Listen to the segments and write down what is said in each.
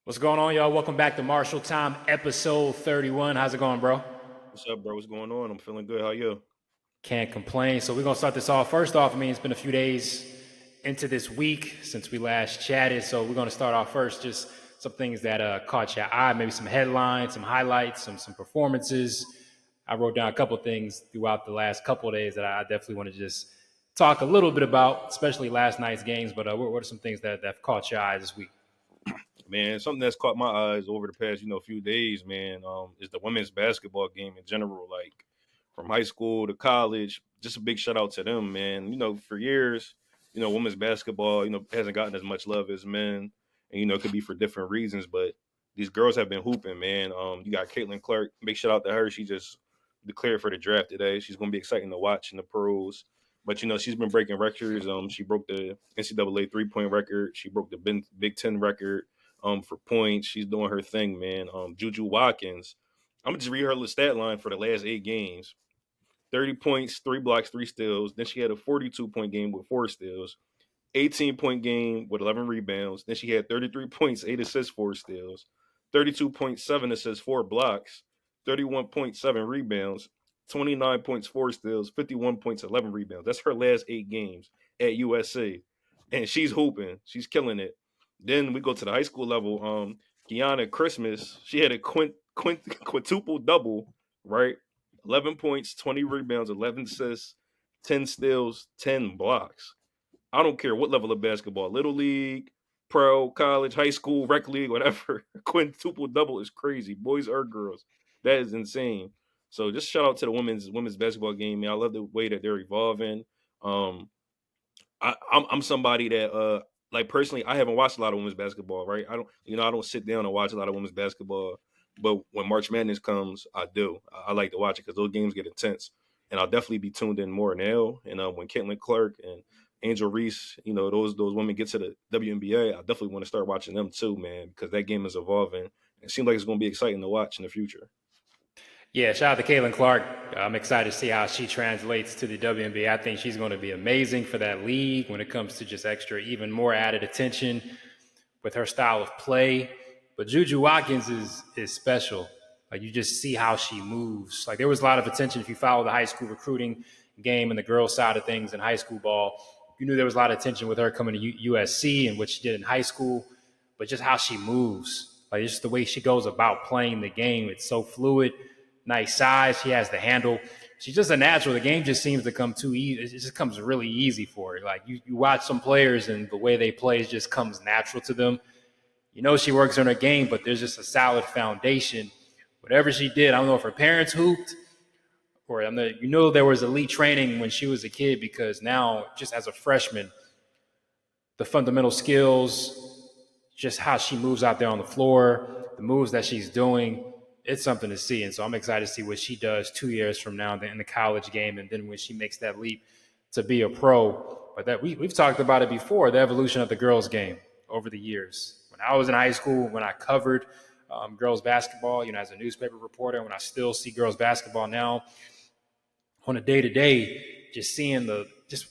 What's going on, y'all? Welcome back to Marshall Time, episode 31. How's it going, bro? What's up, bro? What's going on? I'm feeling good. How you? Can't complain. So we're gonna start this off. First off, it's been a few days into this week since we last chatted. So we're gonna start off first, just some things that caught your eye, maybe some headlines, some highlights, some performances. I wrote down a couple things throughout the last couple of days that I definitely want to just talk a little bit about, especially last night's games. But what are some things that have caught your eye this week? Man, something that's caught my eyes over the past, few days, man, is the women's basketball game in general. Like from high school to college, just a big shout out to them, man. For years, women's basketball, hasn't gotten as much love as men, and it could be for different reasons, but these girls have been hooping, man. You got Caitlin Clark. Big shout out to her. She just declared for the draft today. She's going to be exciting to watch in the pros. But she's been breaking records. She broke the NCAA 3-point record. She broke the Big Ten record for points. She's doing her thing, man. Juju Watkins. I'm gonna just read her little stat line for the last 8 games. 30 points, 3 blocks, 3 steals. Then she had a 42-point game with 4 steals. 18-point game with 11 rebounds. Then she had 33 points, 8 assists, 4 steals. 32.7 assists, 4 blocks. 31.7 rebounds. 29 points, 4 steals. 51 points, 11 rebounds. That's her last 8 games at USC, and she's hooping. She's killing it. Then we go to the high school level. Gianna Christmas, she had a quintuple double, right? 11 points, 20 rebounds, 11 assists, 10 steals, 10 blocks. I don't care what level of basketball, little league, pro, college, high school, rec league, whatever. Quintuple double is crazy, boys or girls. That is insane. So just shout out to the women's basketball game, man. I love the way that they're evolving. Um, I'm somebody that like personally I haven't watched a lot of women's basketball, right? I don't sit down and watch a lot of women's basketball, but when March Madness comes, I do. I like to watch it because those games get intense, and I'll definitely be tuned in more now. And when Caitlin Clark and Angel Reese, those women get to the WNBA, I definitely want to start watching them too, man, because that game is evolving. It seems like it's going to be exciting to watch in the future. Yeah, shout out to Caitlin Clark. I'm excited to see how she translates to the WNBA. I think she's going to be amazing for that league when it comes to just extra, even more added attention with her style of play. But Juju Watkins is special. Like you just see how she moves. Like there was a lot of attention if you follow the high school recruiting game and the girls side of things in high school ball. You knew there was a lot of attention with her coming to USC and what she did in high school, but just how she moves, like just the way she goes about playing the game. It's so fluid, nice size. She has the handle. She's just a natural. The game just seems to come too easy. It just comes really easy for her. Like you watch some players and the way they play just comes natural to them. She works on her game, but there's just a solid foundation. Whatever she did, I don't know if her parents hooped or there was elite training when she was a kid because now, just as a freshman, the fundamental skills, just how she moves out there on the floor, the moves that she's doing, it's something to see. And so I'm excited to see what she does 2 years from now in the college game, and then when she makes that leap to be a pro. But that we've talked about it before, the evolution of the girls' game over the years. When I was in high school, when I covered girls basketball, as a newspaper reporter, when I still see girls basketball now on a day to day, just seeing just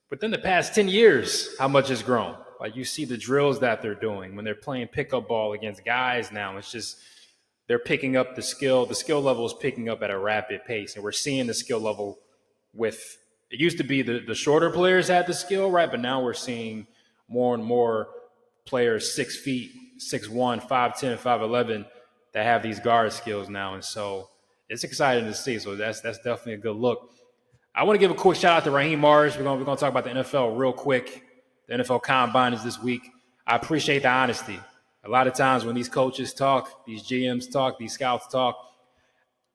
within the past 10 years, how much has grown. Like you see the drills that they're doing when they're playing pickup ball against guys now. It's just they're picking up the skill. The skill level is picking up at a rapid pace. And we're seeing the skill level with it used to be the shorter players had the skill, right? But now we're seeing more and more players 6 feet, 6'1", 5'10", 5'11", that have these guard skills now. And so it's exciting to see. So that's definitely a good look. I want to give a quick shout out to Raheem Morris. We're gonna talk about the NFL real quick. The NFL Combine is this week. I appreciate the honesty. A lot of times when these coaches talk, these GMs talk, these scouts talk,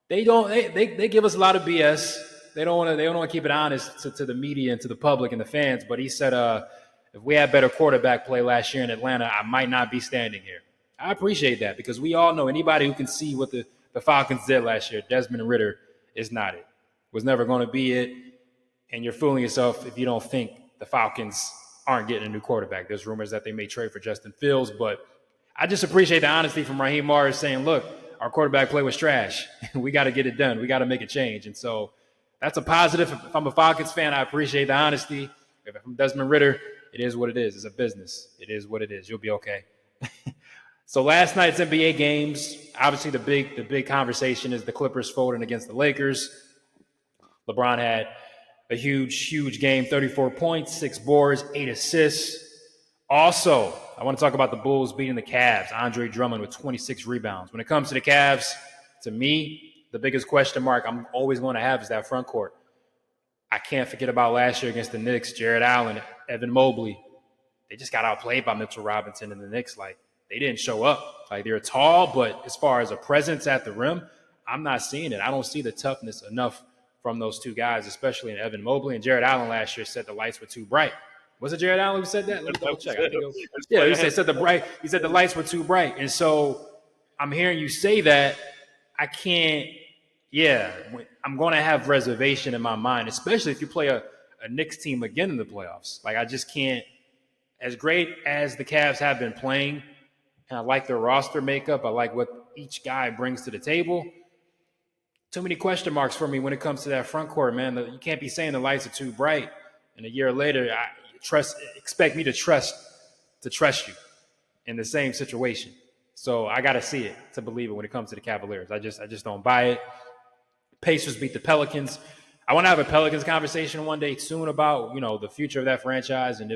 they don't they give us a lot of BS. They don't want to keep it honest to the media and to the public and the fans. But he said, if we had better quarterback play last year in Atlanta, I might not be standing here. I appreciate that because we all know anybody who can see what the Falcons did last year, Desmond Ritter is not it. Was never going to be it. And you're fooling yourself if you don't think the Falcons aren't getting a new quarterback. There's rumors that they may trade for Justin Fields, but I just appreciate the honesty from Raheem Morris saying, look, our quarterback play was trash. We got to get it done. We got to make a change. And so that's a positive. If I'm a Falcons fan, I appreciate the honesty. If I'm Desmond Ritter, it is what it is. It's a business. It is what it is. You'll be okay. So last night's NBA games, obviously the big conversation is the Clippers folding against the Lakers. LeBron had a huge game, 34 points, 6 boards, 8 assists. Also, I want to talk about the Bulls beating the Cavs. Andre Drummond with 26 rebounds. When it comes to the Cavs, to me, the biggest question mark I'm always going to have is that front court. I can't forget about last year against the Knicks, Jared Allen, Evan Mobley. They just got outplayed by Mitchell Robinson and the Knicks. Like, they didn't show up. Like, they're tall, but as far as a presence at the rim, I'm not seeing it. I don't see the toughness enough from those two guys, especially in Evan Mobley. And Jared Allen last year said the lights were too bright. Was it Jared Allen who said that? Let me double check. I think it was, yeah, he said the lights were too bright. And so I'm hearing you say that. I can't, I'm going to have reservation in my mind, especially if you play a Knicks team again in the playoffs. Like, I just can't, as great as the Cavs have been playing, and I like their roster makeup, I like what each guy brings to the table. Too many question marks for me when it comes to that front court, man. You can't be saying the lights are too bright, and a year later, expect me to trust you in the same situation. So I got to see it to believe it when it comes to the Cavaliers. I just don't buy it. Pacers beat the Pelicans. I want to have a Pelicans conversation one day soon about, the future of that franchise, and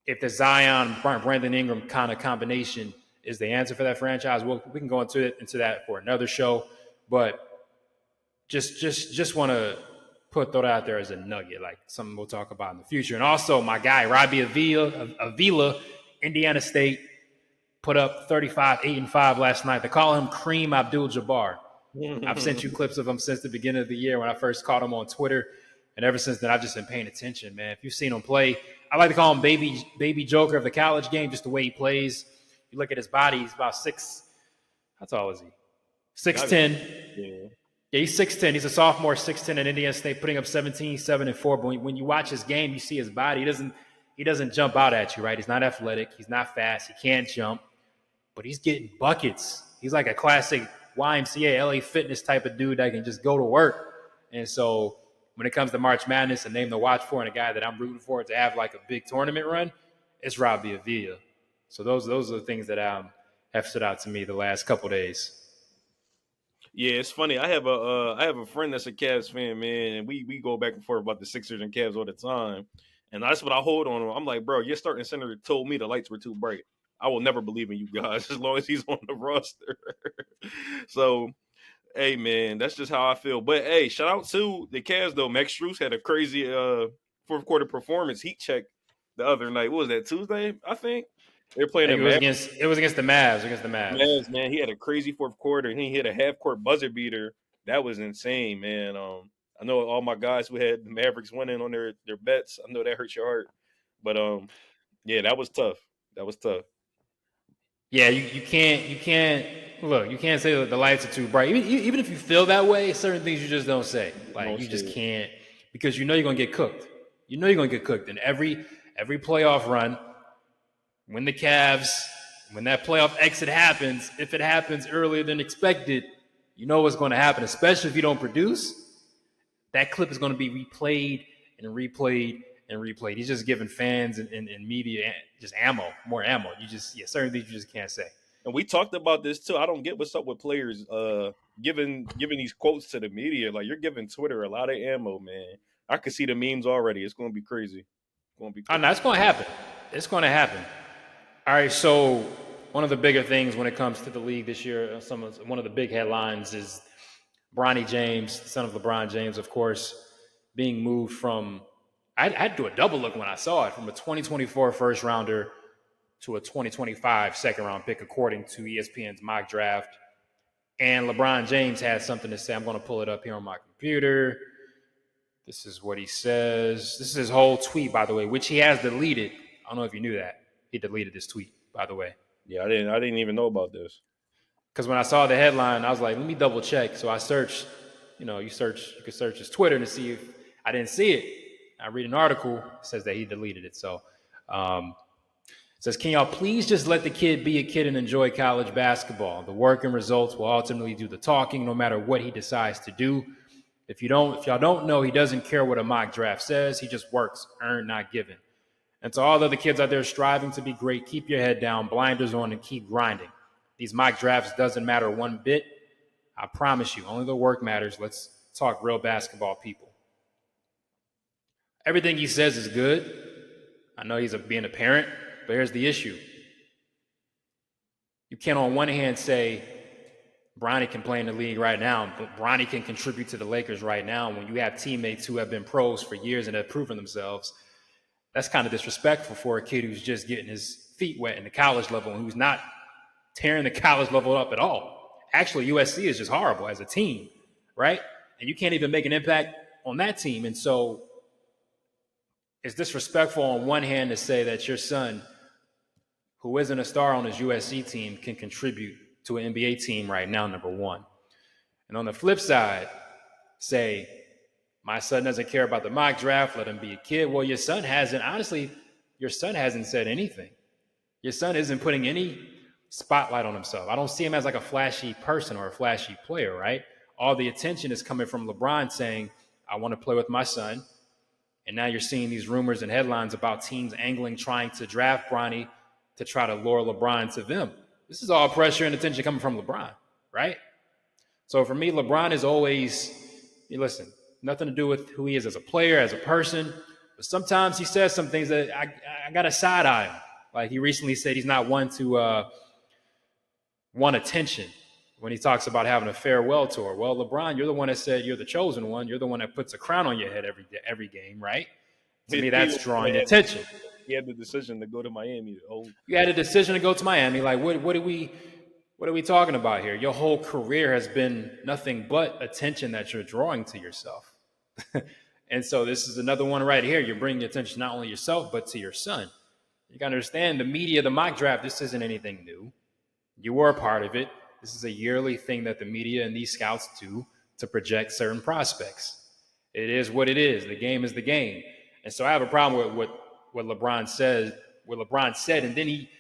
if the Zion, Brandon Ingram kind of combination is the answer for that franchise. We can go into that for another show, but just want to throw that out there as a nugget, like something we'll talk about in the future. And also my guy, Robbie Avila, Indiana State, put up 35, 8 and 5 last night. They call him Kareem Abdul-Jabbar. I've sent you clips of him since the beginning of the year when I first caught him on Twitter. And ever since then, I've just been paying attention, man. If you've seen him play, I like to call him baby Joker of the college game, just the way he plays. You look at his body, he's about 6. How tall is he? 6'10". Yeah, he's 6'10". He's a sophomore, 6'10" at Indiana State, putting up 17, 7, and 4. But when you watch his game, you see his body. He doesn't jump out at you, right? He's not athletic. He's not fast. He can't jump. But he's getting buckets. He's like a classic YMCA, LA Fitness type of dude that can just go to work. And so when it comes to March Madness, a name to watch for and a guy that I'm rooting for to have like a big tournament run, it's Robbie Avila. So those are the things that have stood out to me the last couple days. Yeah, it's funny. I have a friend that's a Cavs fan, man, and we go back and forth about the Sixers and Cavs all the time. And that's what I hold on. I'm like, bro, your starting center told me the lights were too bright. I will never believe in you guys as long as he's on the roster. So, hey, man, that's just how I feel. But, hey, shout out to the Cavs, though. Max Strus had a crazy fourth quarter performance. Heat check the other night. What was that, Tuesday, I think? They were playing it was against the Mavs. Mavs, man. He had a crazy fourth quarter, and he hit a half-court buzzer beater. That was insane, man. I know all my guys who had the Mavericks winning on their bets. I know that hurts your heart. But, yeah, that was tough. Yeah, you can't look. You can't say that the lights are too bright. Even if you feel that way, certain things you just don't say. Like you just can't, because you're gonna get cooked. You know you're gonna get cooked. And every playoff run, when that playoff exit happens, if it happens earlier than expected, you know what's going to happen. Especially if you don't produce, that clip is going to be replayed and replayed and replayed. He's just giving fans and media just more ammo. Certain things you just can't say. And we talked about this too. I don't get what's up with players giving these quotes to the media. Like, you're giving Twitter a lot of ammo, man. I can see the memes already. It's going to be crazy. Oh, no, it's going to happen. It's going to happen. All right, so one of the bigger things when it comes to the league this year, one of the big headlines is Bronny James, son of LeBron James, of course, being moved from – I had to do a double look when I saw it, from a 2024 first-rounder to a 2025 second-round pick, according to ESPN's mock draft. And LeBron James had something to say. I'm going to pull it up here on my computer. This is what he says. This is his whole tweet, by the way, which he has deleted. I don't know if you knew that. He deleted this tweet, by the way. Yeah, I didn't even know about this. Because when I saw the headline, I was like, let me double check. So I searched, you could search his Twitter to see if I didn't see it. I read an article, it says that he deleted it. So it says, can y'all please just let the kid be a kid and enjoy college basketball? The work and results will ultimately do the talking, no matter what he decides to do. If y'all don't know, he doesn't care what a mock draft says. He just works, earned, not given. And to all the other kids out there striving to be great, keep your head down, blinders on, and keep grinding. These mock drafts doesn't matter one bit. I promise you, only the work matters. Let's talk real basketball, people. Everything he says is good. I know he's being a parent, but here's the issue. You can't on one hand say Bronny can play in the league right now, but Bronny can contribute to the Lakers right now when you have teammates who have been pros for years and have proven themselves. That's kind of disrespectful for a kid who's just getting his feet wet in the college level and who's not tearing the college level up at all. Actually, USC is just horrible as a team, right? And you can't even make an impact on that team. And so it's disrespectful on one hand to say that your son, who isn't a star on his USC team, can contribute to an NBA team right now, number one. And on the flip side, say, my son doesn't care about the mock draft, let him be a kid. Well, your son hasn't said anything. Your son isn't putting any spotlight on himself. I don't see him as like a flashy person or a flashy player, right? All the attention is coming from LeBron saying, I want to play with my son. And now you're seeing these rumors and headlines about teams angling, trying to draft Bronny to try to lure LeBron to them. This is all pressure and attention coming from LeBron, right? So for me, LeBron is always, listen, nothing to do with who he is as a player, as a person. But sometimes he says some things that I got to side eye him. Like he recently said he's not one to want attention when he talks about having a farewell tour. Well, LeBron, you're the one that said you're the chosen one. You're the one that puts a crown on your head every game, right? To me, that's drawing attention. He had the decision to go to Miami. You had a decision to go to Miami. Like, what are we talking about here? Your whole career has been nothing but attention that you're drawing to yourself. And so this is another one right here. You're bringing attention not only yourself, but to your son. You got to understand the media, the mock draft, this isn't anything new. You were a part of it. This is a yearly thing that the media and these scouts do to project certain prospects. It is what it is. The game is the game. And so I have a problem with what LeBron said, and then he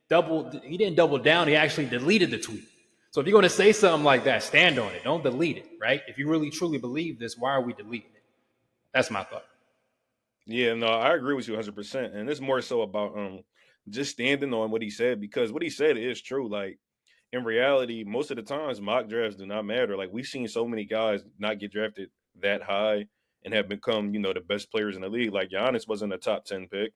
didn't double down. He actually deleted the tweet. So if you're going to say something like that, stand on it. Don't delete it, right? If you really truly believe this, why are we deleting it? That's my thought. Yeah, no, I agree with you 100%. And it's more so about just standing on what he said, because what he said is true. Like, in reality, most of the times mock drafts do not matter. Like, we've seen so many guys not get drafted that high and have become, the best players in the league. Like, Giannis wasn't a top 10 pick.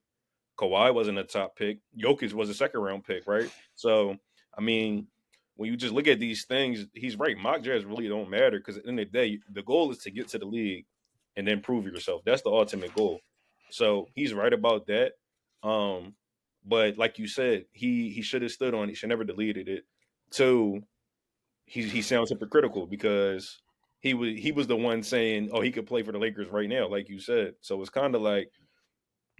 Kawhi wasn't a top pick. Jokic was a second-round pick, right? So, I mean, when you just look at these things, he's right. Mock drafts really don't matter because at the end of the day, the goal is to get to the league and then prove yourself. That's the ultimate goal. So he's right about that. But like you said, he should have stood on it. He should never deleted it. Two, he sounds hypocritical because he was the one saying, oh, he could play for the Lakers right now, like you said. So it's kind of like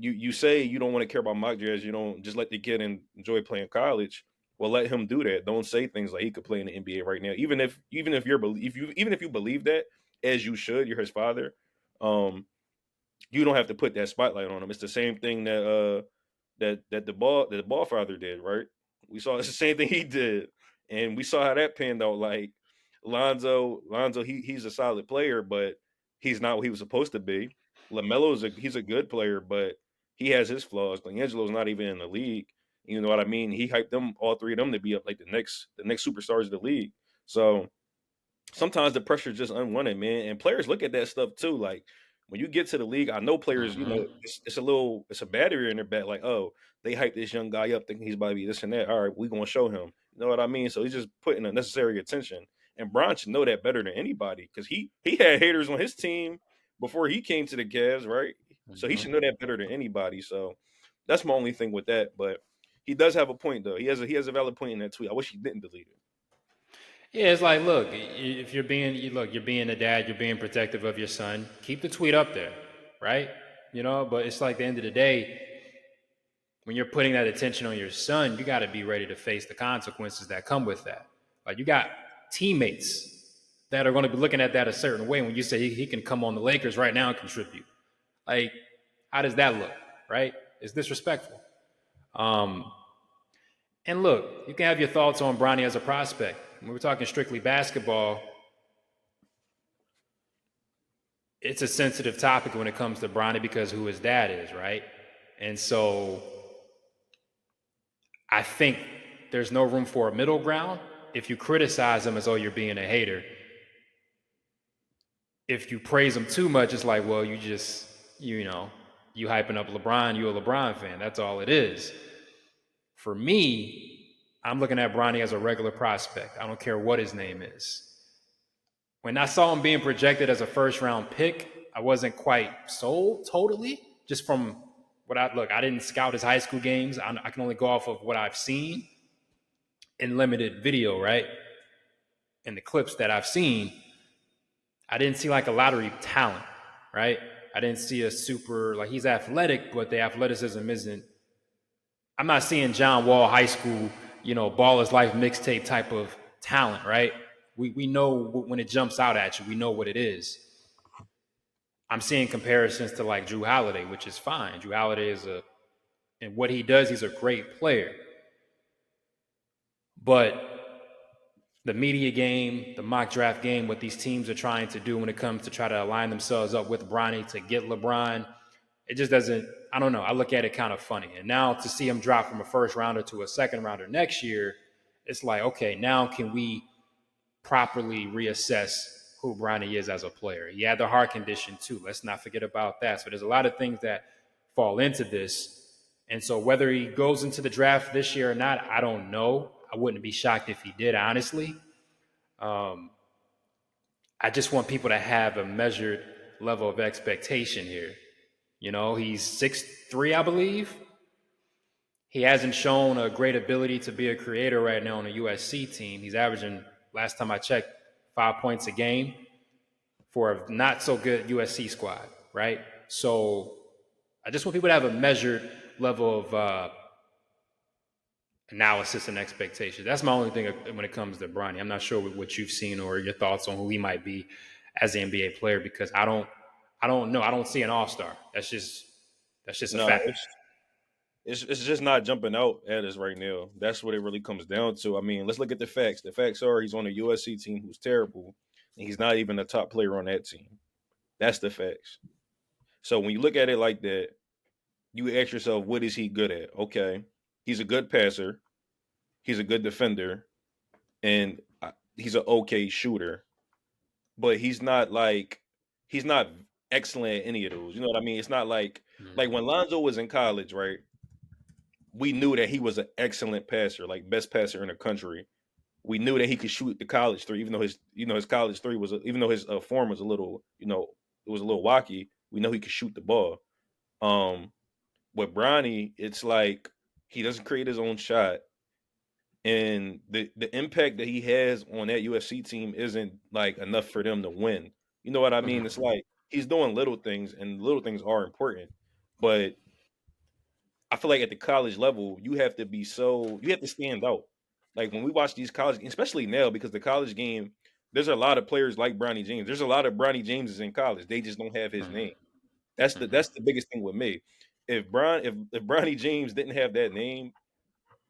you say you don't want to care about mock drafts. You don't just let the kid enjoy playing college. Well, let him do that. Don't say things like he could play in the NBA right now. Even if you believe that, as you should, you're his father. You don't have to put that spotlight on him. It's the same thing that the ball father did, right? We saw it's the same thing he did, and we saw how that panned out. Like Lonzo, he's a solid player, but he's not what he was supposed to be. He's a good player, but he has his flaws. Angelo's not even in the league. You know what I mean? He hyped them, all three of them, to be up like the next superstars of the league. So sometimes the pressure is just unwanted, man. And players look at that stuff too. Like when you get to the league, I know players, it's a battery in their back. Like, oh, they hype this young guy up thinking he's about to be this and that. All right, we're going to show him. You know what I mean? So he's just putting unnecessary attention. And Bron should know that better than anybody because he had haters on his team before he came to the Cavs, right? So he should know that better than anybody. So that's my only thing with that. But he does have a point, though. He has a valid point in that tweet. I wish he didn't delete it. Yeah, it's like, look, if you're being a dad, you're being protective of your son, keep the tweet up there, right? But it's like at the end of the day, when you're putting that attention on your son, you got to be ready to face the consequences that come with that. Like you got teammates that are going to be looking at that a certain way when you say he can come on the Lakers right now and contribute. Like, how does that look, right? It's disrespectful. And look, you can have your thoughts on Bronny as a prospect. When we're talking strictly basketball, it's a sensitive topic when it comes to Bronny because who his dad is, right? And so I think there's no room for a middle ground. If you criticize him as though you're being a hater, if you praise him too much, it's like, well, you hyping up LeBron, you a LeBron fan. That's all it is. For me, I'm looking at Bronny as a regular prospect. I don't care what his name is. When I saw him being projected as a first round pick, I wasn't quite sold totally, just from I didn't scout his high school games. I can only go off of what I've seen in limited video, right? And the clips that I've seen, I didn't see like a lottery talent, right? I didn't see a super, like he's athletic, but the athleticism isn't, I'm not seeing John Wall high school, ball is life mixtape type of talent, right? We know when it jumps out at you, we know what it is. I'm seeing comparisons to like Drew Holiday, which is fine. Drew Holiday and what he does, he's a great player. But the media game, the mock draft game, what these teams are trying to do when it comes to try to align themselves up with Bronny to get LeBron, it just doesn't, I don't know. I look at it kind of funny. And now to see him drop from a first rounder to a second rounder next year, it's like, okay, now can we properly reassess who Bronny is as a player? He had the heart condition too. Let's not forget about that. So there's a lot of things that fall into this. And so whether he goes into the draft this year or not, I don't know. I wouldn't be shocked if he did, honestly. I just want people to have a measured level of expectation here. He's 6'3", I believe. He hasn't shown a great ability to be a creator right now on a USC team. He's averaging, last time I checked, 5 points a game for a not so good USC squad, right? So I just want people to have a measured level of analysis and expectations. That's my only thing when it comes to Bronny. I'm not sure what you've seen or your thoughts on who he might be as an NBA player, because I don't know. I don't see an all-star. That's just a fact. It's just not jumping out at us right now. That's what it really comes down to. I mean, let's look at the facts. The facts are he's on a USC team who's terrible, and he's not even a top player on that team. That's the facts. So when you look at it like that, you ask yourself, what is he good at? Okay, he's a good passer, he's a good defender, and he's an okay shooter. But he's not excellent at any of those. You know what I mean? It's not like when Lonzo was in college, right? We knew that he was an excellent passer, like best passer in the country. We knew that he could shoot the college three, even though his college three was, even though his form was a little, it was a little wacky. We know he could shoot the ball. With Bronny, it's like he doesn't create his own shot, and the impact that he has on that UFC team isn't like enough for them to win. You know what I mean? It's like he's doing little things, and little things are important, but I feel like at the college level, you have to stand out. Like when we watch these college, especially now, because the college game, there's a lot of players like Bronny James. There's a lot of Bronny Jameses in college. They just don't have his name. That's the biggest thing with me. If Bronny James didn't have that name,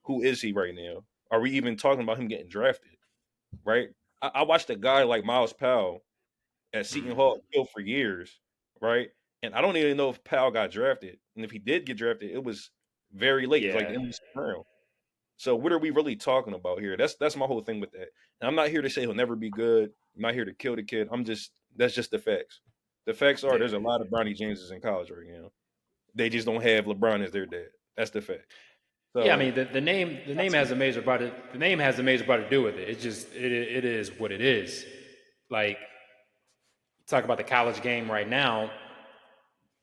who is he right now? Are we even talking about him getting drafted? Right? I watched a guy like Miles Powell at Seton Hall kill for years, right? And I don't even know if Powell got drafted. And if he did get drafted, it was very late. Yeah. It was like the end of the round. So what are we really talking about here? That's my whole thing with that. And I'm not here to say he'll never be good. I'm not here to kill the kid. That's just the facts. The facts are there's a lot of Bronny Jameses in college right now. They just don't have LeBron as their dad. That's the fact. So, yeah, I mean the name has a major part. The name has a major part to do with it. It's just it is what it is. Like, talk about the college game right now.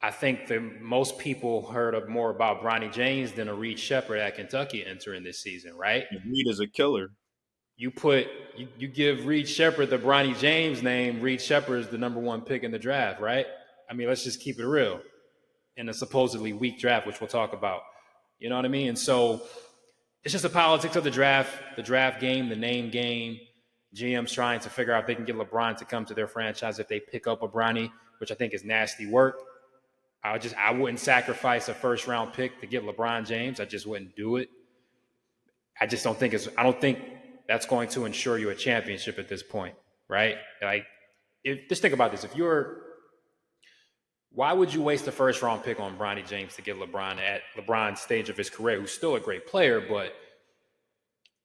I think most people heard more about Bronny James than a Reed Sheppard at Kentucky entering this season, right? Reed is a killer. You give Reed Sheppard the Bronny James name. Reed Sheppard is the number one pick in the draft, right? I mean, let's just keep it real. In a supposedly weak draft, which we'll talk about. You know what I mean? And so it's just the politics of the draft game, the name game. GM's trying to figure out if they can get LeBron to come to their franchise if they pick up a Bronny, which I think is nasty work. I wouldn't sacrifice a first round pick to get LeBron James. I just wouldn't do it. I don't think that's going to ensure you a championship at this point, right? Like, just think about this. If you're Why would you waste a first round pick on Bronny James to get LeBron at LeBron's stage of his career, who's still a great player, but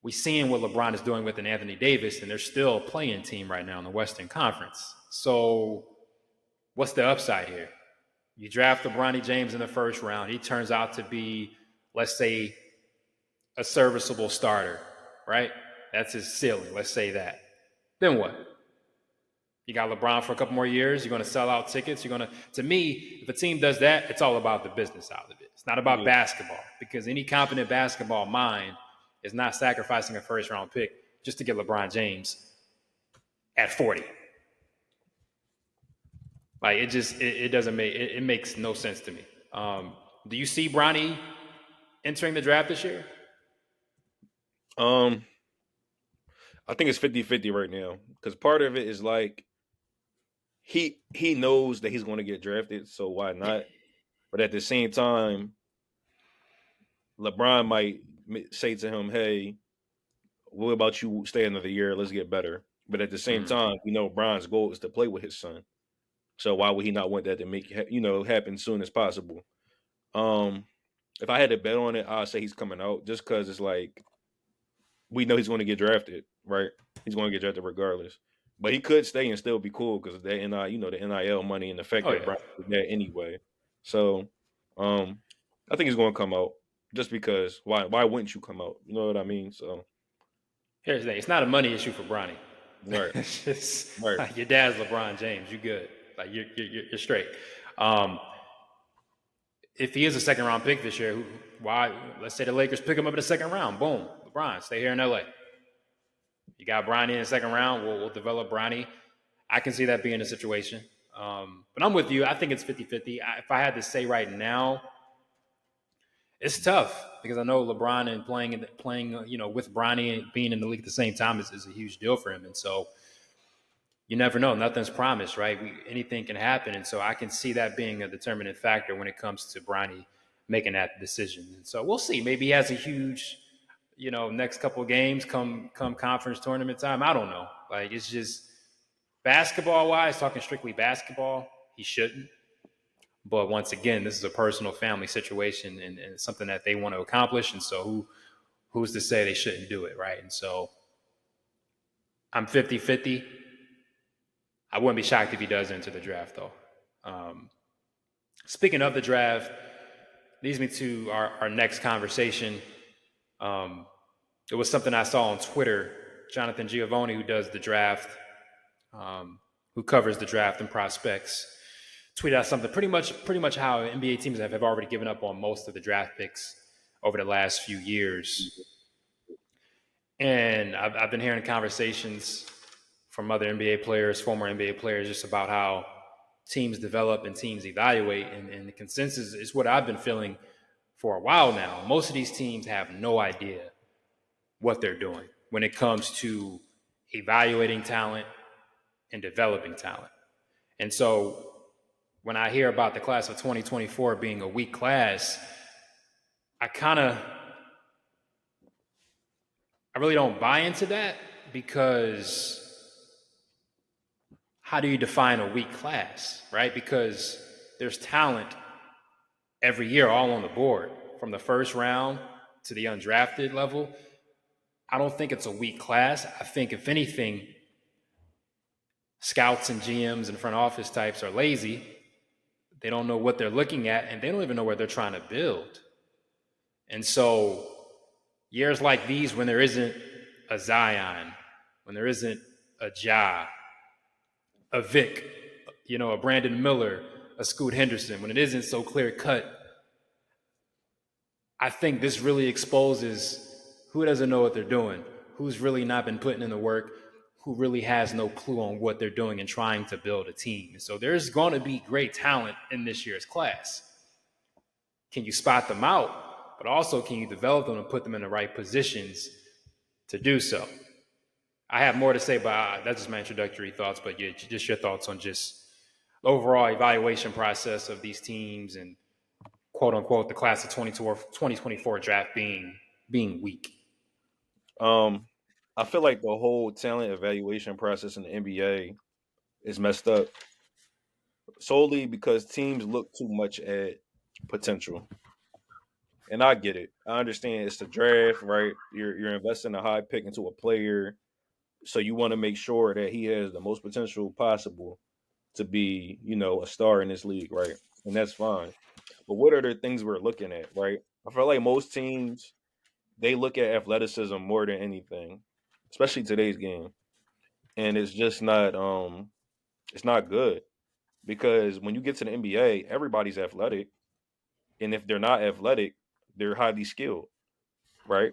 we seeing what LeBron is doing with an Anthony Davis, and they're still a playing team right now in the Western Conference. So what's the upside here? You draft LeBron James in the first round. He turns out to be, let's say, a serviceable starter, right? That's his ceiling. Let's say that. Then what? You got LeBron for a couple more years. You're going to sell out tickets. You're going to me, if a team does that, it's all about the business side of it. It's not about basketball, because any competent basketball mind is not sacrificing a first round pick just to get LeBron James at 40. Like it doesn't make it makes no sense to me. Do you see Bronny entering the draft this year? I think it's 50-50 right now, because part of it is like he knows that he's going to get drafted, so why not? But at the same time, LeBron might say to him, "Hey, what about you stay another year? Let's get better." But at the same time, we know Bron's goal is to play with his son. So why would he not want that to make happen soon as possible? Um, if I had to bet on it, I'd say he's coming out, just because it's like we know he's going to get drafted, right? He's going to get drafted regardless. But he could stay and still be cool because the the NIL money and the fact Oh that yeah. Bron is there anyway. So, I think he's going to come out, just because why wouldn't you come out? You know what I mean? So, Here's the thing: it's not a money issue for Bronny. right, It's just right. like your dad's LeBron James. You good? Like you're straight. Um, if he is a second round pick this year, why? Let's say the Lakers pick him up in the second round. Boom, LeBron, stay here in LA. You got Bronny in the second round. We'll develop Bronny. I can see that being a situation. But I'm with you. I think it's 50-50. If I had to say right now, it's tough because I know LeBron and playing with Bronny and being in the league at the same time is a huge deal for him. And so you never know. Nothing's promised, right? Anything can happen. And so I can see that being a determinant factor when it comes to Bronny making that decision. And so we'll see. Maybe he has a huge, next couple of games come conference tournament time. I don't know. Like, it's just basketball wise, talking strictly basketball, he shouldn't. But once again, this is a personal family situation and it's something that they want to accomplish. And so who's to say they shouldn't do it, right? And so I'm 50-50. I wouldn't be shocked if he does enter the draft, though. Speaking of the draft, leads me to our next conversation. It was something I saw on Twitter. Jonathan Giovanni, who does the draft, who covers the draft and prospects, tweeted out something pretty much how NBA teams have already given up on most of the draft picks over the last few years. And I've been hearing conversations from other NBA players, former NBA players, just about how teams develop and teams evaluate. And the consensus is what I've been feeling for a while now. Most of these teams have no idea what they're doing when it comes to evaluating talent and developing talent. And so when I hear about the class of 2024 being a weak class, I really don't buy into that, because how do you define a weak class, right? Because there's talent every year all on the board, from the first round to the undrafted level. I don't think it's a weak class. I think, if anything, scouts and GMs and front office types are lazy. They don't know what they're looking at, and they don't even know where they're trying to build. And so years like these, when there isn't a Zion, when there isn't a Ja, a Vic, a Brandon Miller, a Scoot Henderson, when it isn't so clear cut, I think this really exposes who doesn't know what they're doing, who's really not been putting in the work, who really has no clue on what they're doing and trying to build a team. And so there's going to be great talent in this year's class. Can you spot them out? But also, can you develop them and put them in the right positions to do so? I have more to say, but that's just my introductory thoughts. But yeah, just your thoughts on just the overall evaluation process of these teams and, quote unquote, the class of 2024 draft being weak. I feel like the whole talent evaluation process in the NBA is messed up. solely because teams look too much at potential. And I get it. I understand it's the draft, right? You're investing a high pick into a player, so you want to make sure that he has the most potential possible to be, a star in this league, right? And that's fine. But what are the things we're looking at, right? I feel like most teams they look at athleticism more than anything, especially today's game. And it's not good because when you get to the NBA, everybody's athletic. And if they're not athletic, they're highly skilled, right?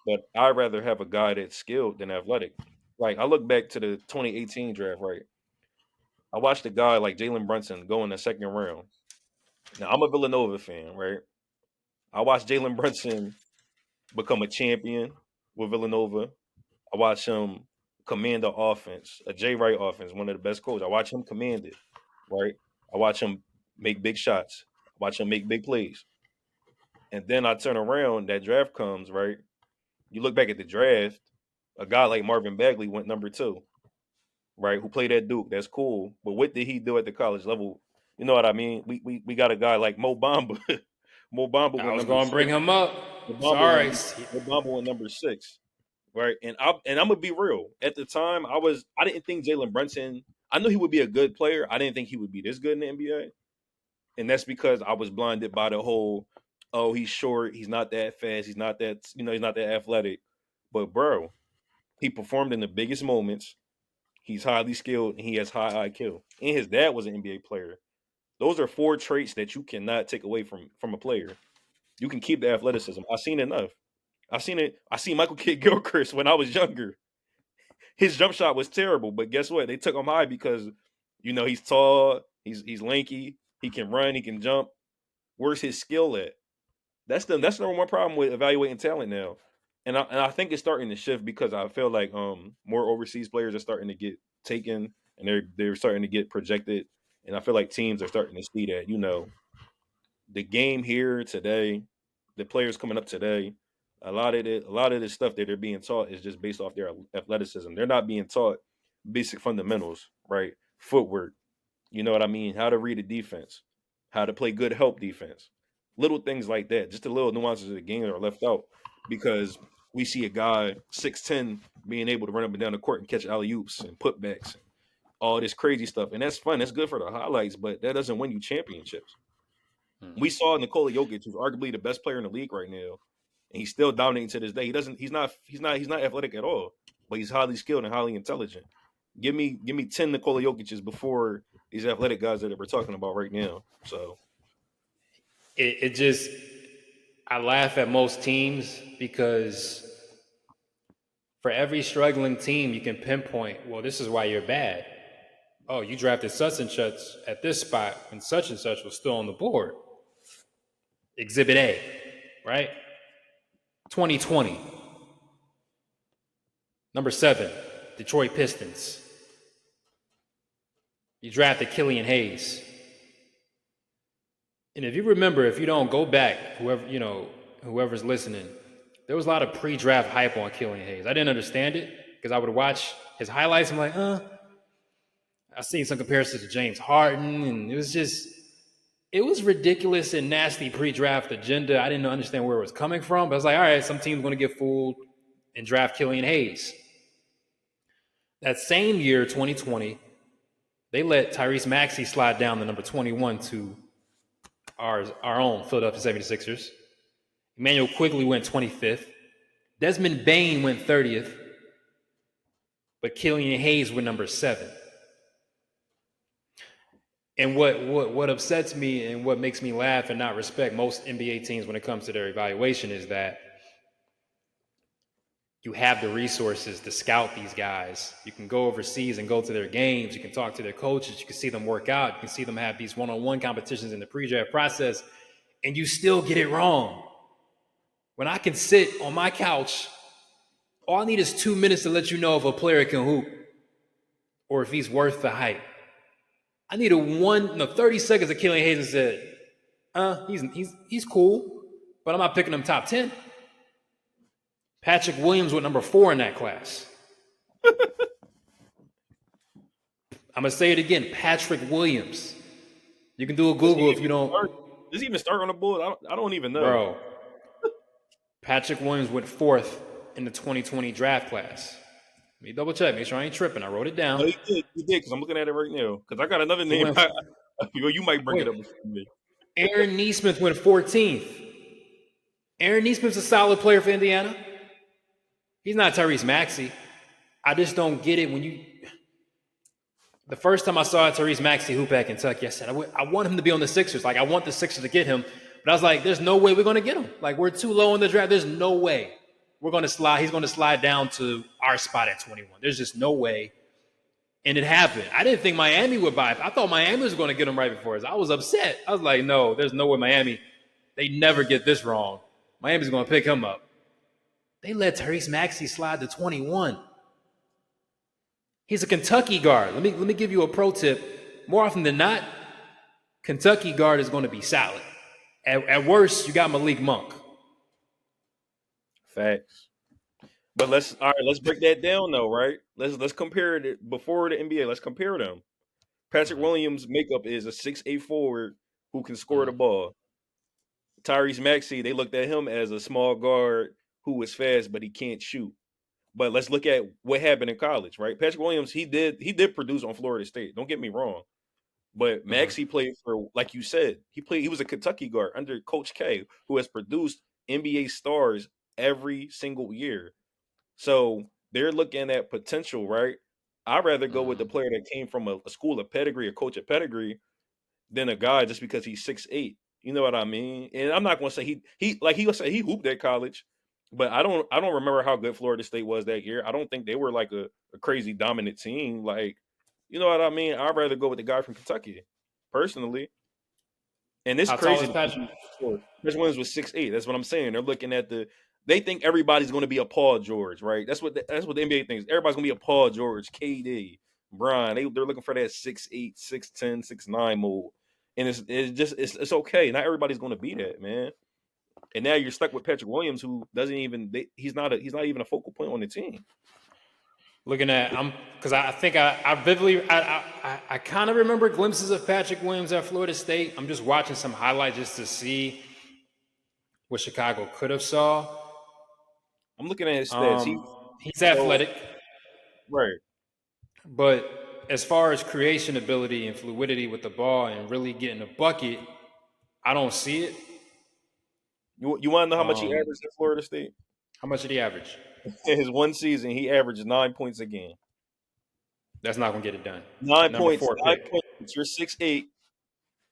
But I'd rather have a guy that's skilled than athletic. Like I look back to the 2018 draft, right? I watched a guy like Jalen Brunson go in the second round. Now I'm a Villanova fan, right? I watched Jalen Brunson become a champion with Villanova. I watched him command the offense, a Jay Wright offense, one of the best coaches. I watch him command it, right? I watch him make big shots. I watch him make big plays. And then I turn around, that draft comes, right? You look back at the draft, a guy like Marvin Bagley went number 2, right? Who played at Duke. That's cool. But what did he do at the college level? You know what I mean? We got a guy like Mo Bamba. Mo Bamba I went was number going to bring 6. him up. Mo Bamba Sorry. went Mo Bamba went number 6. Right. And I'm gonna be real. At the time, I didn't think Jalen Brunson, I knew he would be a good player. I didn't think he would be this good in the NBA. And that's because I was blinded by the whole, oh, he's short, he's not that fast, he's not that, he's not that athletic. But bro, he performed in the biggest moments. He's highly skilled and he has high IQ. And his dad was an NBA player. Those are 4 traits that you cannot take away from a player. You can keep the athleticism. I've seen enough. I've seen it. I seen Michael Kidd Gilchrist when I was younger. His jump shot was terrible, but guess what? They took him high because he's tall, he's lanky, he can run, he can jump. Where's his skill at? That's the number one problem with evaluating talent now. And I think it's starting to shift because I feel like more overseas players are starting to get taken and they're starting to get projected. And I feel like teams are starting to see that, the game here today, the players coming up today, a lot of this stuff that they're being taught is just based off their athleticism. They're not being taught basic fundamentals, right? Footwork, you know what I mean? How to read a defense, how to play good help defense. Little things like that. Just the little nuances of the game are left out because we see a guy 6'10" being able to run up and down the court and catch alley oops and putbacks and all this crazy stuff. And that's fun. That's good for the highlights, but that doesn't win you championships. We saw Nikola Jokic, who's arguably the best player in the league right now, and he's still dominating to this day. He's not athletic at all, but he's highly skilled and highly intelligent. Give me 10 Nikola Jokic's before these athletic guys that we're talking about right now. So It just, I laugh at most teams because for every struggling team, you can pinpoint, well, this is why you're bad. Oh, you drafted such and such at this spot when such and such was still on the board. Exhibit A, right? 2020. Number 7, Detroit Pistons. You drafted Killian Hayes. And if you remember, if you don't go back, whoever's listening, there was a lot of pre-draft hype on Killian Hayes. I didn't understand it because I would watch his highlights. I'm like, I've seen some comparisons to James Harden, and it was ridiculous and nasty pre-draft agenda. I didn't understand where it was coming from, but I was like, all right, some team's going to get fooled and draft Killian Hayes. That same year, 2020, they let Tyrese Maxey slide down to number 21 to our own Philadelphia 76ers. Emmanuel Quigley went 25th. Desmond Bane went 30th. But Killian Hayes went number 7. And what upsets me and what makes me laugh and not respect most NBA teams when it comes to their evaluation is that you have the resources to scout these guys. You can go overseas and go to their games. You can talk to their coaches. You can see them work out. You can see them have these one-on-one competitions in the pre-draft process, and you still get it wrong. When I can sit on my couch, all I need is 2 minutes to let you know if a player can hoop or if he's worth the hype. I need 30 seconds of Killian Hayes and said, he's cool, but I'm not picking him top 10. Patrick Williams went number 4 in that class. I'm going to say it again. Patrick Williams. You can do a Does he Google if even you don't, start? Does he even start on the Bulls? I don't even know. bro. Patrick Williams went fourth in the 2020 draft class. Let me double check, make sure I ain't tripping. I wrote it No, down. he did. He did because I'm looking at it right now. Because I got another He name. went. You might bring it Wait, up before me. Aaron Neesmith went 14th. Aaron Neesmith's a solid player for Indiana. He's not Tyrese Maxey. I just don't get it when you. The first time I saw Tyrese Maxey hoop at Kentucky, I said, I want him to be on the Sixers. Like, I want the Sixers to get him. But I was like, there's no way we're going to get him. Like, we're too low in the draft. There's no way we're going to slide. He's going to slide down to our spot at 21. There's just no way. And it happened. I didn't think Miami would buy it. I thought Miami was going to get him right before us. I was upset. I was like, no, there's no way Miami. They never get this wrong. Miami's going to pick him up. They let Tyrese Maxey slide to 21. He's a Kentucky guard. Let me give you a pro tip. More often than not, Kentucky guard is going to be solid. At worst, you got Malik Monk. Facts. But let's break that down though, right? Let's compare it before the NBA. Let's compare them. Patrick Williams' makeup is a 6'8" forward who can score the ball. Tyrese Maxey, they looked at him as a small guard who is fast, but he can't shoot. But let's look at what happened in college, right? Patrick Williams, he did produce on Florida State. Don't get me wrong. But Maxey played for, like you said, he was a Kentucky guard under Coach K, who has produced NBA stars every single year. So they're looking at potential, right? I'd rather go with the player that came from a school of pedigree, a coach of pedigree, than a guy just because he's 6'8". You know what I mean? And I'm not going to say he was say he hooped at college, but I don't remember how good Florida State was that year. I don't think they were like a crazy dominant team. Like, you know what I mean? I'd rather go with the guy from Kentucky, personally. And it's How tall crazy. is Patrick? Chris Williams was 6'8". That's what I'm saying. They're looking at they think everybody's going to be a Paul George, right? That's what the NBA thinks. Everybody's going to be a Paul George, KD, Brian. They're looking for that 6'8", 6'10", 6'9" mold. And it's okay. Not everybody's going to be that, man. And now you're stuck with Patrick Williams, who doesn't even he's not even a focal point on the team. Looking at because I think I vividly I kind of remember glimpses of Patrick Williams at Florida State. I'm just watching some highlights just to see what Chicago could have saw. I'm looking at his stats. He's athletic, right? But as far as creation ability and fluidity with the ball and really getting a bucket, I don't see it. You want to know how much he averaged at Florida State? How much did he average? In his one season, he averaged 9 points a game. That's not gonna get it done. 9 points. 9 points. You're 6'8".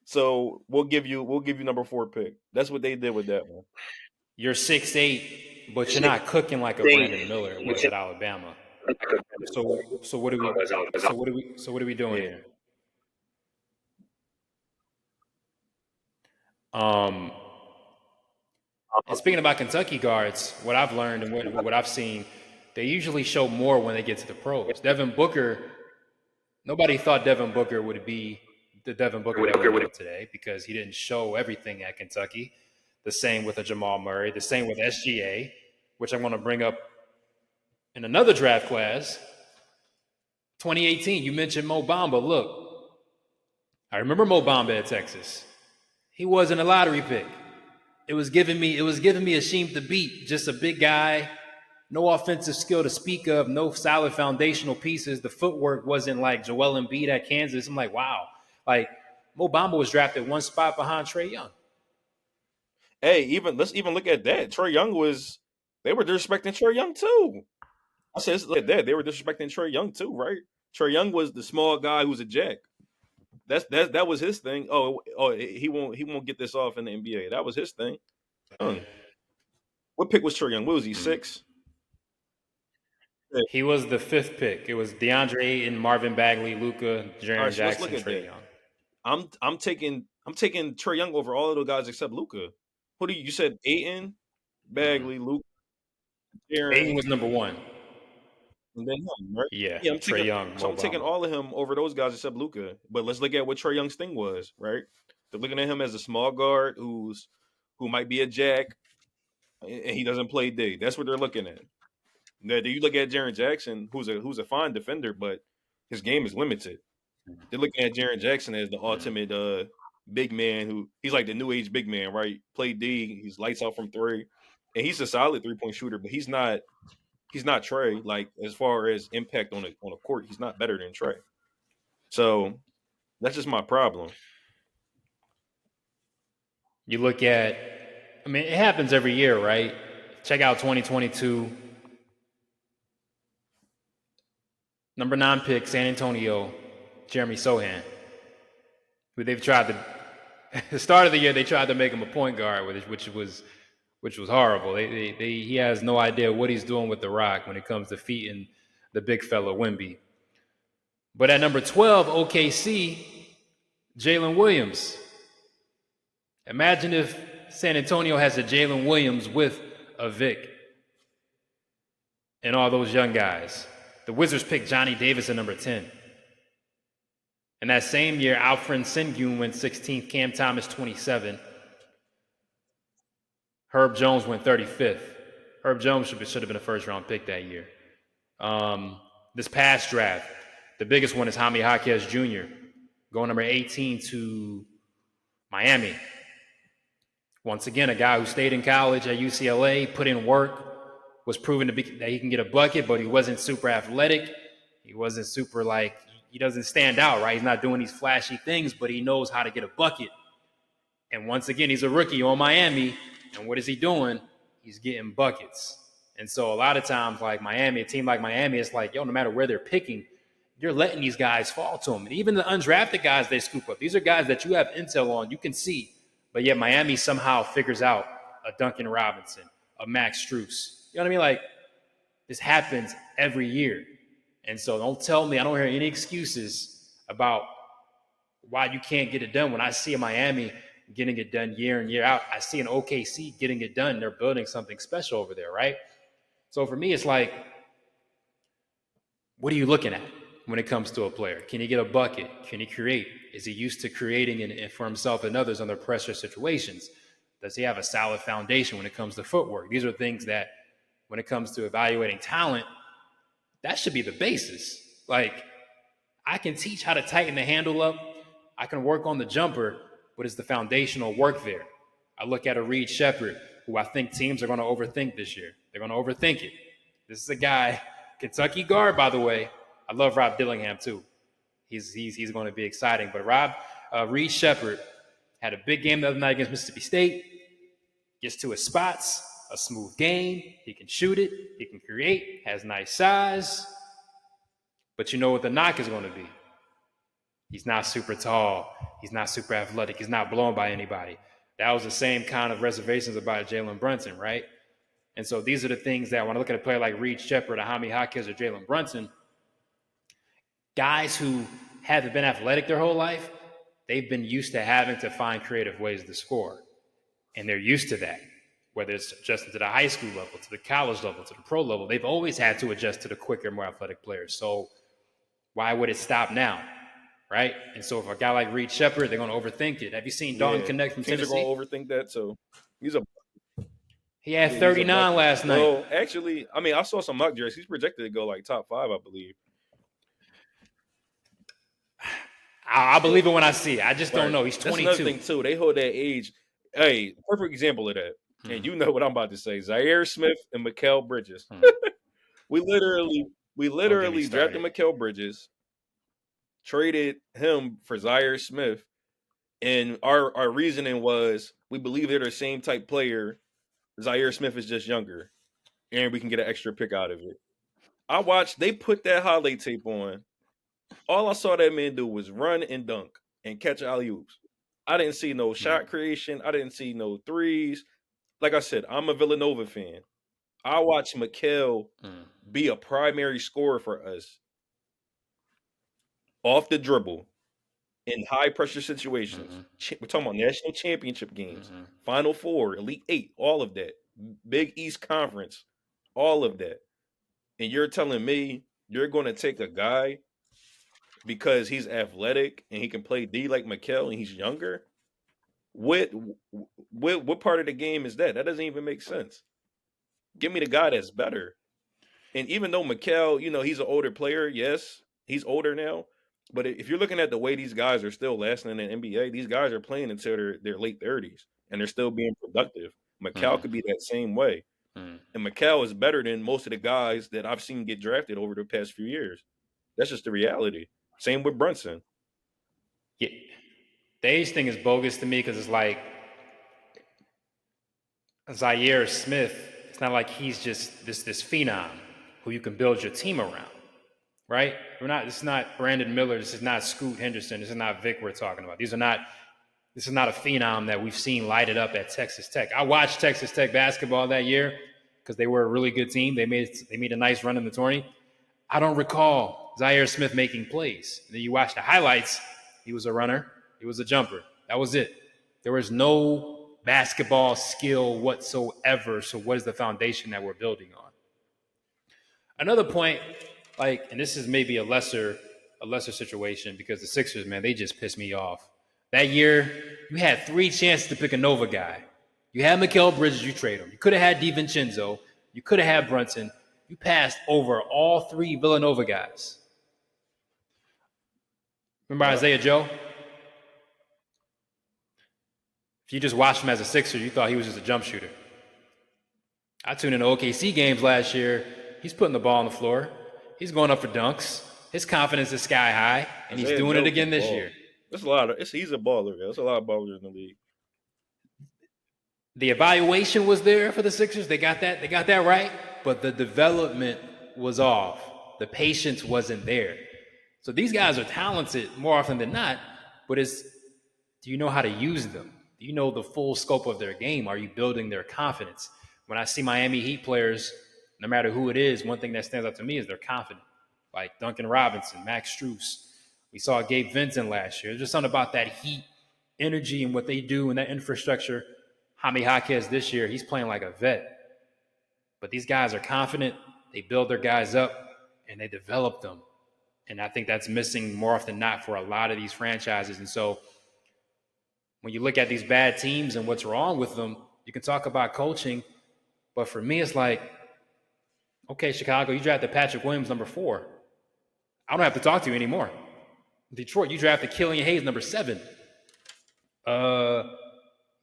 So we'll give you number 4 pick. That's what they did with that one. You're 6'8", but you're not cooking like a Brandon Miller was at Alabama. So what are we doing here? And speaking about Kentucky guards, what I've learned and what I've seen, they usually show more when they get to the pros. Devin Booker, nobody thought Devin Booker would be the Devin Booker that we know today because he didn't show everything at Kentucky. The same with a Jamal Murray, the same with SGA, which I want to bring up in another draft class. 2018, you mentioned Mo Bamba. Look, I remember Mo Bamba at Texas. He wasn't a lottery pick. It was giving me a shame to beat. Just a big guy, no offensive skill to speak of, no solid foundational pieces. The footwork wasn't like Joel Embiid at Kansas. I'm like, wow. Like, Mo Bamba was drafted one spot behind Trae Young. Hey, let's look at that. Trae Young they were disrespecting Trae Young too. I said, look at that. They were disrespecting Trae Young too, right? Trae Young was the small guy who's a jack. That was his thing. Oh, he won't get this off in the NBA. That was his thing. What pick was Trae Young? What was he, 6? He was the 5th pick. It was DeAndre Ayton, Marvin Bagley, Luka, Jaren Jackson, Trae Young. I'm taking Trae Young over all of those guys except Luka. Who do you said? Ayton, Bagley, Luka, Jaren. Ayton was number 1. And then him, right? Yeah, Trae Young. So I'm taking all of him over those guys except Luka. But let's look at what Trae Young's thing was, right? They're looking at him as a small guard who might be a jack, and he doesn't play D. That's what they're looking at. Now, do you look at Jaren Jackson, who's a fine defender, but his game is limited. They're looking at Jaren Jackson as the ultimate big man who he's like the new age big man, right? Play D, he's lights out from three, and he's a solid 3-point shooter, but he's not Trey. Like as far as impact on a court, he's not better than Trey. So that's just my problem. You look at, I mean, it happens every year, right? Check out 2022. Number 9 pick, San Antonio, Jeremy Sohan, who they've tried to, at the start of the year, they tried to make him a point guard, which was horrible. He has no idea what he's doing with the rock when it comes to feeding the big fella Wemby. But at number 12, OKC, Jalen Williams. Imagine if San Antonio has a Jalen Williams with a Vic and all those young guys. The Wizards picked Johnny Davis at number 10. And that same year, Alfred Sengun went 16th, Cam Thomas 27. Herb Jones went 35th. Herb Jones should have been a first-round pick that year. This past draft, the biggest one is Jaime Jaquez Jr., going number 18 to Miami. Once again, a guy who stayed in college at UCLA, put in work, was proven to be that he can get a bucket, but he wasn't super athletic. He wasn't super he doesn't stand out, right? He's not doing these flashy things, but he knows how to get a bucket. And once again, he's a rookie on Miami. And what is he doing? He's getting buckets. And so a lot of times, like Miami, a team like Miami, it's like, no matter where they're picking, you're letting these guys fall to them. And even the undrafted guys they scoop up, these are guys that you have intel on, you can see. But yet Miami somehow figures out a Duncan Robinson, a Max Strus. You know what I mean? This happens every year. And so don't tell me, I don't hear any excuses about why you can't get it done. When I see a Miami getting it done year in, year out, I see an OKC getting it done. They're building something special over there, right? So for me, it's like, what are you looking at when it comes to a player? Can he get a bucket? Can he create? Is he used to creating and for himself and others under pressure situations? Does he have a solid foundation when it comes to footwork? These are things that, when it comes to evaluating talent, that should be the basis. I can teach how to tighten the handle up. I can work on the jumper, but it's the foundational work there. I look at a Reed Shepherd, who I think teams are going to overthink this year. They're going to overthink it. This is a guy, Kentucky guard, by the way. I love Rob Dillingham, too. He's going to be exciting. But Reed Shepherd had a big game the other night against Mississippi State. Gets to his spots, a smooth game. He can shoot it. He can create. Has nice size. But you know what the knock is going to be? He's not super tall. He's not super athletic. He's not blown by anybody. That was the same kind of reservations about Jalen Brunson, right? And so these are the things that when I look at a player like Reed Shepherd or Jaime Jaquez or Jalen Brunson, guys who haven't been athletic their whole life, they've been used to having to find creative ways to score. And they're used to that, whether it's adjusting to the high school level, to the college level, to the pro level. They've always had to adjust to the quicker, more athletic players. So why would it stop now? Right? And so if a guy like Reed Shepherd, they're going to overthink it. Have you seen Dalton Connect from Tennessee? Teams are going to overthink that, so he had 39 last night. Well, actually, I mean, I saw some mock drafts. He's projected to go top 5, I believe. I believe it when I see it. I just don't know. He's 22. That's another thing, too. They hold that age. Hey, perfect example of that. And you know what I'm about to say. Zaire Smith and Mikal Bridges. We literally drafted Mikal Bridges, traded him for Zaire Smith, and our reasoning was we believe they're the same type player. Zaire Smith is just younger, and we can get an extra pick out of it. I watched, they put that highlight tape on. All I saw that man do was run and dunk and catch alley-oops. I didn't see no shot creation. I didn't see no threes. Like I said, I'm a Villanova fan. I watched Mikal be a primary scorer for us off the dribble in high-pressure situations. We're talking about national championship games, Final Four, Elite Eight, all of that. Big East Conference, all of that. And you're telling me you're going to take a guy because he's athletic and he can play D like Mikal and he's younger? What part of the game is that? That doesn't even make sense. Give me the guy that's better. And even though Mikal, he's an older player, yes, he's older now, But if you're looking at the way these guys are still lasting in the NBA, these guys are playing until their late 30s and they're still being productive. Mikal Mm, could be that same way. mm. And Mikal is better than most of the guys that I've seen get drafted over the past few years. That's just the reality. Same with Brunson. Yeah. The age thing is bogus to me because it's like Zaire Smith. It's not like he's just this phenom who you can build your team around, right? We're not. This is not Brandon Miller. This is not Scoot Henderson. This is not Vic. We're talking about. These are not. This is not a phenom that we've seen lighted up at Texas Tech. I watched Texas Tech basketball that year because they were a really good team. They made a nice run in the tourney. I don't recall Zaire Smith making plays. And then you watch the highlights. He was a runner. He was a jumper. That was it. There was no basketball skill whatsoever. So what is the foundation that we're building on? Another point, like, and this is maybe a lesser situation because the Sixers, man, they just pissed me off. That year, you had 3 chances to pick a Nova guy. You had Mikal Bridges, you trade him. You could have had DiVincenzo. You could have had Brunson. You passed over all 3 Villanova guys. Remember Isaiah Joe? If you just watched him as a Sixer, you thought he was just a jump shooter. I tuned into OKC games last year. He's putting the ball on the floor. He's going up for dunks. His confidence is sky high, and he's doing it again this year. That's a lot of. He's a baller. There's a lot of ballers in the league. The evaluation was there for the Sixers. They got that. They got that right. But the development was off. The patience wasn't there. So these guys are talented more often than not. But do you know how to use them? Do you know the full scope of their game? Are you building their confidence? When I see Miami Heat players, no matter who it is, one thing that stands out to me is they're confident. Like Duncan Robinson, Max Strus. We saw Gabe Vincent last year. There's just something about that Heat energy and what they do and that infrastructure. Jaime Jaquez this year, he's playing like a vet. But these guys are confident. They build their guys up, and they develop them. And I think that's missing more often than not for a lot of these franchises. And so when you look at these bad teams and what's wrong with them, you can talk about coaching. But for me, it's like, okay, Chicago, you drafted Patrick Williams, number 4. I don't have to talk to you anymore. Detroit, you drafted Killian Hayes, number 7.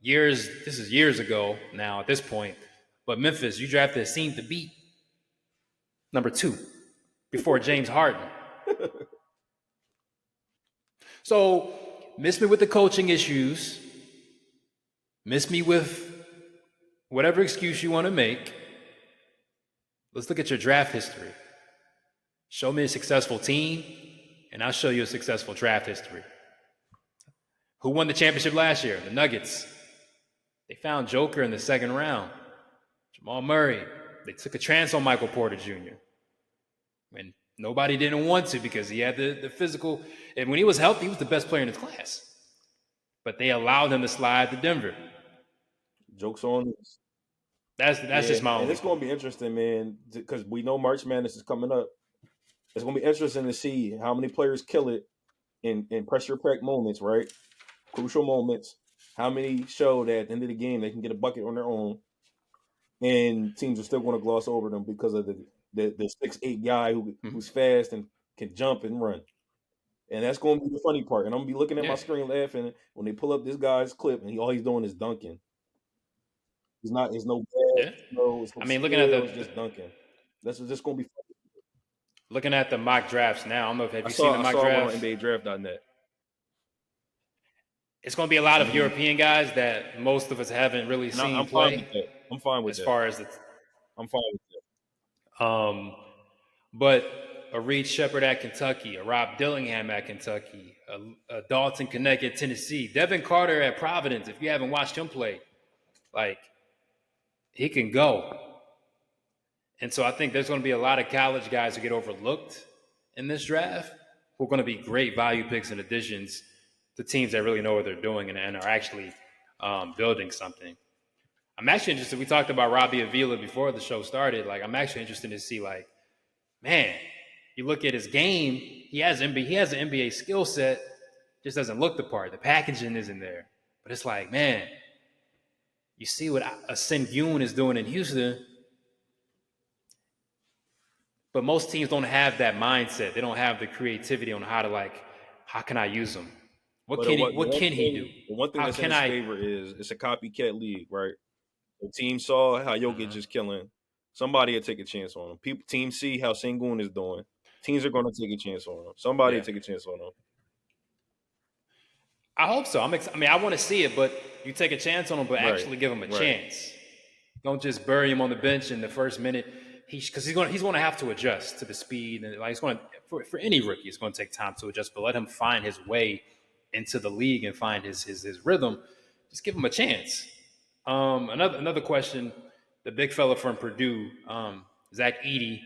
This is years ago now at this point. But Memphis, you drafted Hakeem Thabeet, number 2, before James Harden. So, miss me with the coaching issues. Miss me with whatever excuse you want to make. Let's look at your draft history. Show me a successful team, and I'll show you a successful draft history. Who won the championship last year? The Nuggets. They found Joker in the 2nd round. Jamal Murray. They took a chance on Michael Porter Jr. And nobody didn't want to because he had the physical. And when he was healthy, he was the best player in his class. But they allowed him to slide to Denver. Joke's on us. That's just my own. And it's going to be interesting, man, because we know March Madness is coming up. It's going to be interesting to see how many players kill it in pressure-packed moments, right? Crucial moments. How many show that at the end of the game they can get a bucket on their own, and teams are still going to gloss over them because of the 6'8" guy who's fast and can jump and run. And that's going to be the funny part. And I'm going to be looking at my screen laughing when they pull up this guy's clip, and all he's doing is dunking. It's no bad. No, it's no looking at it's just dunking. That's just going to be funny. Looking at the mock drafts now, I don't know if you seen the mock drafts. On NBADraft.net. It's going to be a lot of European guys that most of us haven't really seen play. I'm fine with as that. Far as I'm fine with that. But a Reed Shepard at Kentucky, a Rob Dillingham at Kentucky, a Dalton Knecht at Tennessee, Devin Carter at Providence. If you haven't watched him play, like, he can go. And so I think there's going to be a lot of college guys who get overlooked in this draft who are going to be great value picks and additions to teams that really know what they're doing and are actually building something. I'm actually interested. We talked about Robbie Avila before the show started. Like, I'm actually interested to see, like, man, you look at his game, he has an NBA skill set, just doesn't look the part. The packaging isn't there. But it's like, man, you see what Sengun is doing in Houston, but most teams don't have that mindset. They don't have the creativity on how to, like, how can I use him? What But can he? the What can he do? the one thing How that's in can his I? favor is it's a copycat league, right? The team saw how Jokic Mhm. is killing. Somebody will take a chance on him. People, team see how Sengun is doing. Teams are going to take a chance on him. Somebody will Yeah, take a chance on him. I hope so. I mean, I want to see it, but you take a chance on him, but Right, actually give him a right. chance. Don't just bury him on the bench in the first minute. Because he's going to have to adjust to the speed, and like it's going to for any rookie, it's going to take time to adjust. But let him find his way into the league and find his rhythm. Just give him a chance. Another question: the big fella from Purdue, Zach Edey.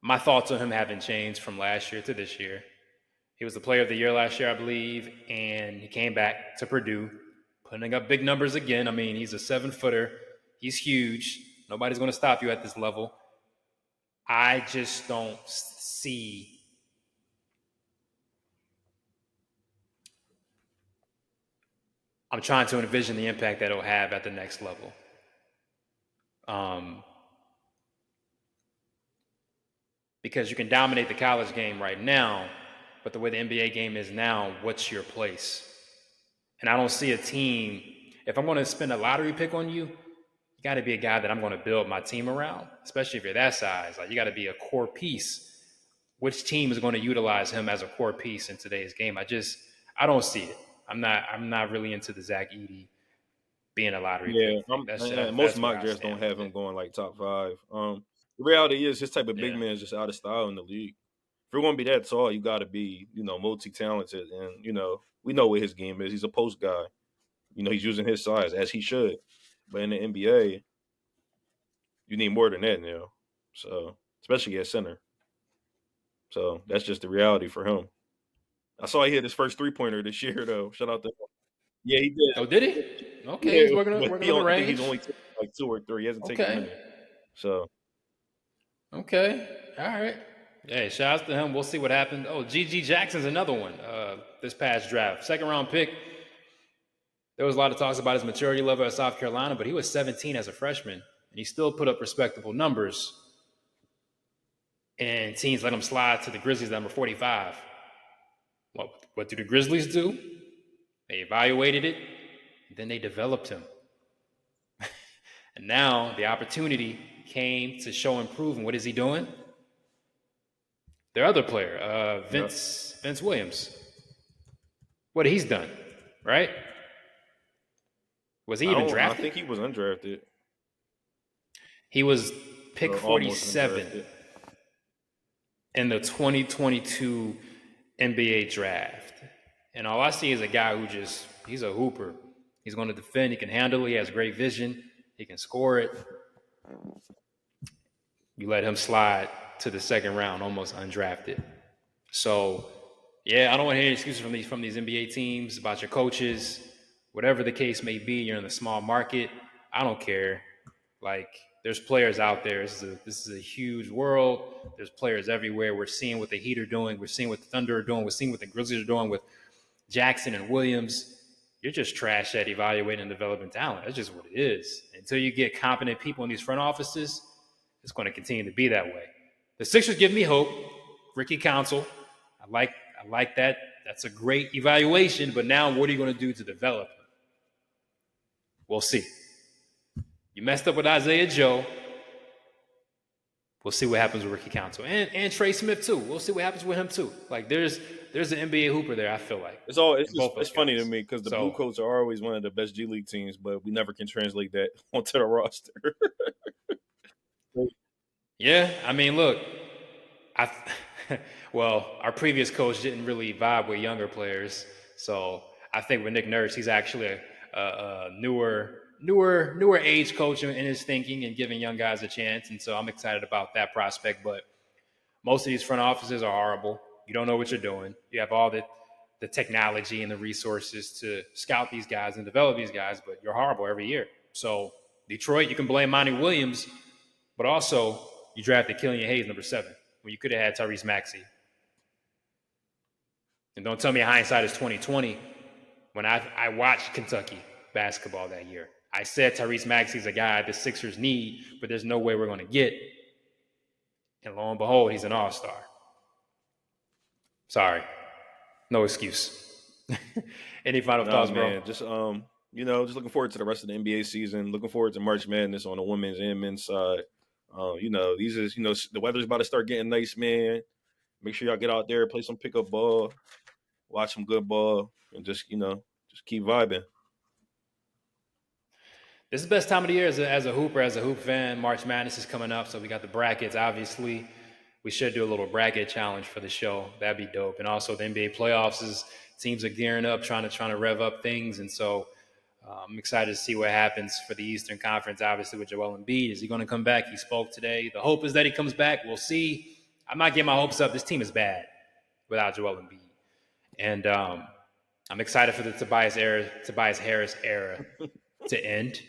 My thoughts on him haven't changed from last year to this year. He was the player of the year last year, I believe, and he came back to Purdue, putting up big numbers again. I mean, he's a 7-footer. He's huge. Nobody's going to stop you at this level. I just don't see. I'm trying to envision the impact that it'll have at the next level. Um, because you can dominate the college game right now, but the way the NBA game is now, what's your place? And I don't see a team. If I'm going to spend a lottery pick on you, you got to be a guy that I'm going to build my team around, especially if you're that size. Like you got to be a core piece. Which team is going to utilize him as a core piece in today's game? I don't see it. I'm not really into the Zach Edey being a lottery pick Yeah, thing. most That's where mock I drafts don't stand have with him it. going like top five. The reality is his type of big Yeah, man is just out of style in the league. If you're going to be that tall, you got to be multi talented, and we know what his game is. He's a post guy. He's using his size as he should, but in the NBA, you need more than that now. So especially at center. So that's just the reality for him. I saw he hit his first 3-pointer this year though. Shout out to him. Yeah, he did. oh, did he? Okay, he's Yeah, working but working on the I think he's range. only taken like 2 or 3. He hasn't taken Okay, many. So okay, all right. Hey, shout out to him. We'll see what happens. Oh, GG Jackson's another one. This past draft, second round pick. There was a lot of talks about his maturity level at South Carolina, but he was 17 as a freshman, and he still put up respectable numbers. And teams let him slide to the Grizzlies, number 45. What do the Grizzlies do? They evaluated it, and then they developed him. And now the opportunity came to show and prove. And what is he doing? Their other player, yeah, Vince Williams. What he's done, right? Was he I even don't. I drafted? think he was undrafted He was pick or almost 47 undrafted. in the 2022 NBA draft. And all I see is a guy he's a hooper. He's going to defend. He can handle it. He has great vision. He can score it. You let him slide to the second round, almost undrafted. So, yeah, I don't want to hear excuses from these NBA teams about your coaches, whatever the case may be. You're in a small market. I don't care. Like, there's players out there. This is a huge world. There's players everywhere. We're seeing what the Heat are doing. We're seeing what the Thunder are doing. We're seeing what the Grizzlies are doing with Jackson and Williams. You're just trash at evaluating and developing talent. That's just what it is. Until you get competent people in these front offices, it's going to continue to be that way. The Sixers give me hope. Ricky Council, I like that. That's a great evaluation. But now, what are you going to do to develop him? We'll see. You messed up with Isaiah Joe. We'll see what happens with Ricky Council and Trey Smith too. We'll see what happens with him too. Like there's an NBA hooper there. I feel like It's in just both it's those funny to guys. me because the Blue So Coats are always one of the best G League teams, but we never can translate that onto the roster. yeah, I mean, look, I well, our previous coach didn't really vibe with younger players. So I think with Nick Nurse, he's actually a newer age coach in his thinking and giving young guys a chance. And so I'm excited about that prospect. But most of these front offices are horrible. You don't know what you're doing. You have all the technology and the resources to scout these guys and develop these guys, but you're horrible every year. So Detroit, you can blame Monty Williams, but also you drafted Killian Hayes, number 7, when you could have had Tyrese Maxey. And don't tell me hindsight is 2020. When I watched Kentucky basketball that year, I said Tyrese Maxey is a guy the Sixers need, but there's no way we're going to get. And lo and behold, he's an all-star. Sorry, no excuse. Any final Nah, thoughts, bro? man. Just just looking forward to the rest of the NBA season. Looking forward to March Madness on the women's and men's side. These is the weather's about to start getting nice, man. Make sure y'all get out there, play some pickup ball, watch some good ball, and just keep vibing. This is the best time of the year as a hooper, as a hoop fan. March Madness is coming up, so we got the brackets. Obviously, we should do a little bracket challenge for the show. That'd be dope. And also, the NBA playoffs is teams are gearing up, trying to rev up things, and so I'm excited to see what happens for the Eastern Conference. Obviously, with Joel Embiid, is he going to come back? He spoke today. The hope is that he comes back. We'll see. I'm not getting my hopes up. This team is bad without Joel Embiid, and I'm excited for the Tobias Harris era to end.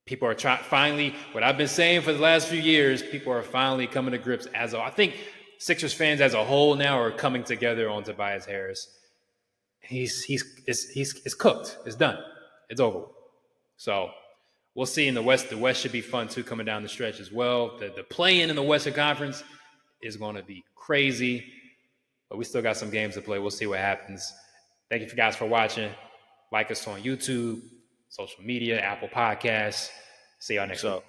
People are finally, what I've been saying for the last few years, people are finally coming to grips I think Sixers fans as a whole now are coming together on Tobias Harris. It's cooked. It's done. It's over. So we'll see in the West. The West should be fun too, coming down the stretch as well. The play-in the Western Conference is going to be crazy, but we still got some games to play. We'll see what happens. Thank you guys for watching. Like us on YouTube, social media, Apple Podcasts. See y'all next week.